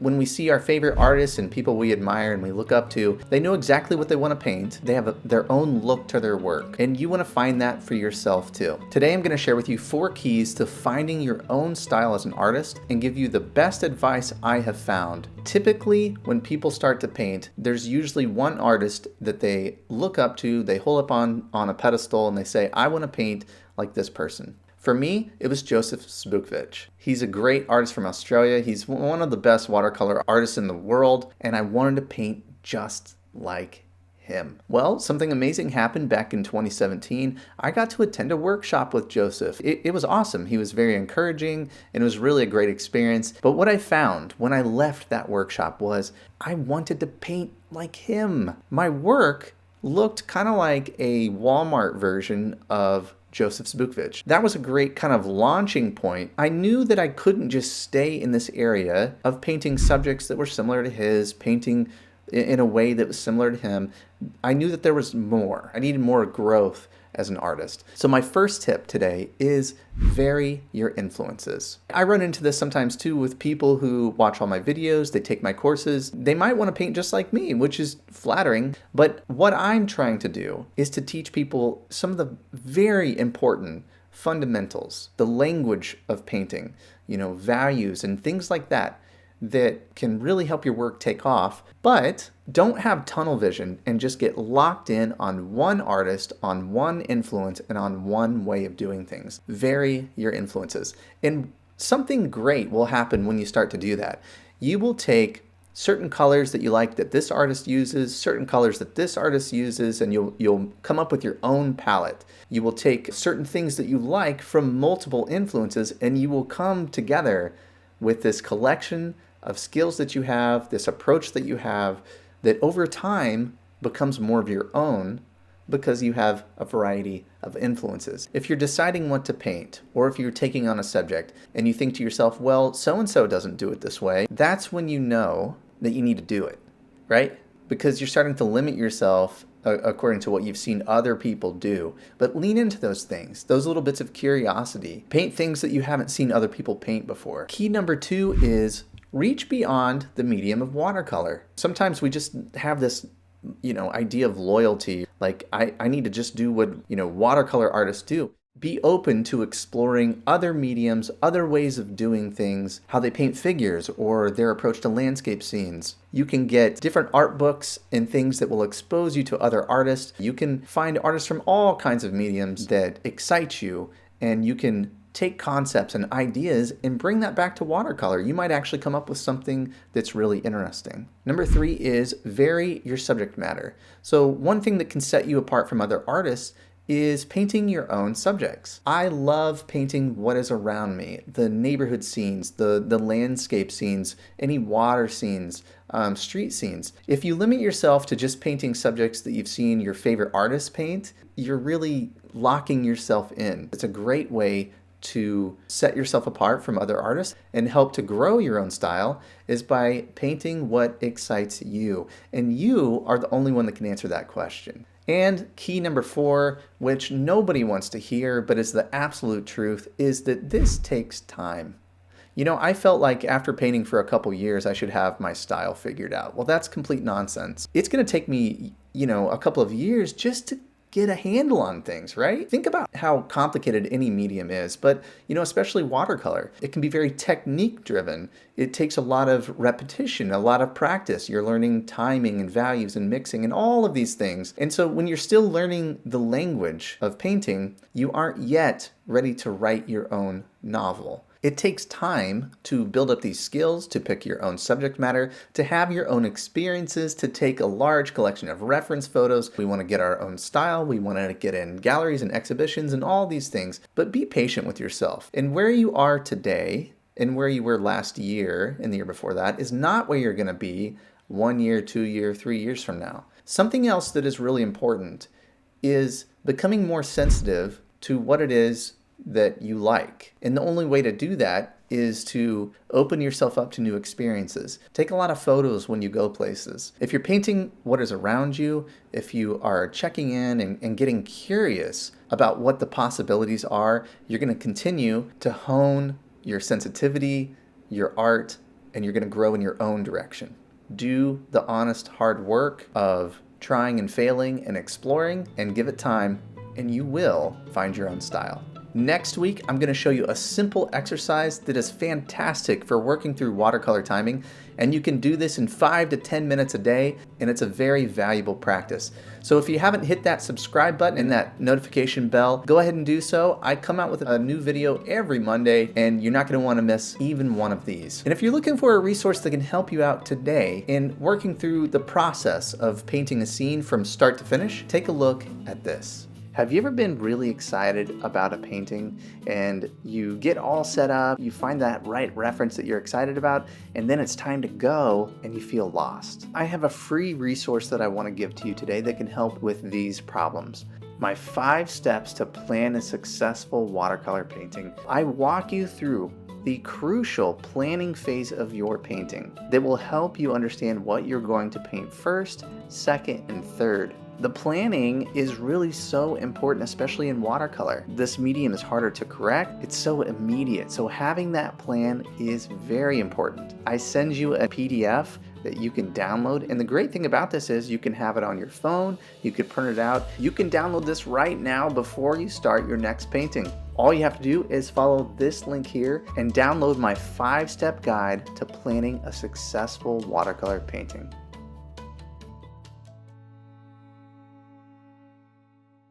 When we see our favorite artists and people we admire and we look up to, they know exactly what they want to paint. They have their own look to their work, and you want to find that for yourself too. Today I'm going to share with you 4 keys to finding your own style as an artist and give you the best advice I have found. Typically, when people start to paint, there's usually one artist that they look up to, they hold up on a pedestal, and they say, I want to paint like this person. For me, it was Joseph Zbukvic. He's a great artist from Australia. He's one of the best watercolor artists in the world, and I wanted to paint just like him. Well, something amazing happened back in 2017. I got to attend a workshop with Joseph. It was awesome. He was very encouraging, and it was really a great experience. But what I found when I left that workshop was I wanted to paint like him. My work looked kind of like a Walmart version of Joseph Zbukvic. That was a great kind of launching point. I knew that I couldn't just stay in this area of painting subjects that were similar to his, painting in a way that was similar to him. I knew that there was more. I needed more growth as an artist. So my first tip today is vary your influences. I run into this sometimes too with people who watch all my videos, they take my courses. They might want to paint just like me, which is flattering, but what I'm trying to do is to teach people some of the very important fundamentals, the language of painting, values and things like that can really help your work take off. But don't have tunnel vision and just get locked in on one artist, on one influence, and on one way of doing things. Vary your influences. And something great will happen when you start to do that. You will take certain colors that you like that this artist uses, certain colors that this artist uses, and you'll come up with your own palette. You will take certain things that you like from multiple influences, and you will come together with this collection of skills that you have, this approach that you have, that over time becomes more of your own because you have a variety of influences. If you're deciding what to paint, or if you're taking on a subject and you think to yourself, well, so-and-so doesn't do it this way, that's when you know that you need to do it, right? Because you're starting to limit yourself according to what you've seen other people do. But lean into those things, those little bits of curiosity. Paint things that you haven't seen other people paint before. Key number 2 is reach beyond the medium of watercolor. Sometimes we just have this idea of loyalty, like I need to just do what watercolor artists do. Be open to exploring other mediums, other ways of doing things, how they paint figures or their approach to landscape scenes. You can get different art books and things that will expose you to other artists. You can find artists from all kinds of mediums that excite you, and you can take concepts and ideas and bring that back to watercolor. You might actually come up with something that's really interesting. Number 3 is vary your subject matter. So one thing that can set you apart from other artists is painting your own subjects. I love painting what is around me, the neighborhood scenes, the landscape scenes, any water scenes, street scenes. If you limit yourself to just painting subjects that you've seen your favorite artists paint, you're really locking yourself in. It's a great way to set yourself apart from other artists and help to grow your own style is by painting what excites you. And you are the only one that can answer that question. And key number 4, which nobody wants to hear, but is the absolute truth, is that this takes time. I felt like after painting for a couple years, I should have my style figured out. Well, that's complete nonsense. It's going to take me, a couple of years just to get a handle on things, right? Think about how complicated any medium is, but especially watercolor. It can be very technique driven. It takes a lot of repetition, a lot of practice. You're learning timing and values and mixing and all of these things. And so when you're still learning the language of painting, you aren't yet ready to write your own novel. It takes time to build up these skills, to pick your own subject matter, to have your own experiences, to take a large collection of reference photos. We want to get our own style. We want to get in galleries and exhibitions and all these things. But be patient with yourself. And where you are today and where you were last year and the year before that is not where you're going to be 1 year, 2 years, 3 years from now. Something else that is really important is becoming more sensitive to what it is that you like. And the only way to do that is to open yourself up to new experiences. Take a lot of photos when you go places. If you're painting what is around you, if you are checking in and getting curious about what the possibilities are, you're going to continue to hone your sensitivity, your art, and you're going to grow in your own direction. Do the honest hard work of trying and failing and exploring, and give it time, and you will find your own style. Next week, I'm going to show you a simple exercise that is fantastic for working through watercolor timing, and you can do this in 5 to 10 minutes a day, and it's a very valuable practice. So if you haven't hit that subscribe button and that notification bell, go ahead and do so. I come out with a new video every Monday, and you're not going to want to miss even one of these. And if you're looking for a resource that can help you out today in working through the process of painting a scene from start to finish, take a look at this. Have you ever been really excited about a painting and you get all set up, you find that right reference that you're excited about, and then it's time to go and you feel lost? I have a free resource that I want to give to you today that can help with these problems. My 5 steps to plan a successful watercolor painting. I walk you through the crucial planning phase of your painting that will help you understand what you're going to paint first, second, and third. The planning is really so important, especially in watercolor. This medium is harder to correct. It's so immediate. So having that plan is very important. I send you a PDF that you can download. And the great thing about this is you can have it on your phone. You could print it out. You can download this right now before you start your next painting. All you have to do is follow this link here and download my 5-step guide to planning a successful watercolor painting.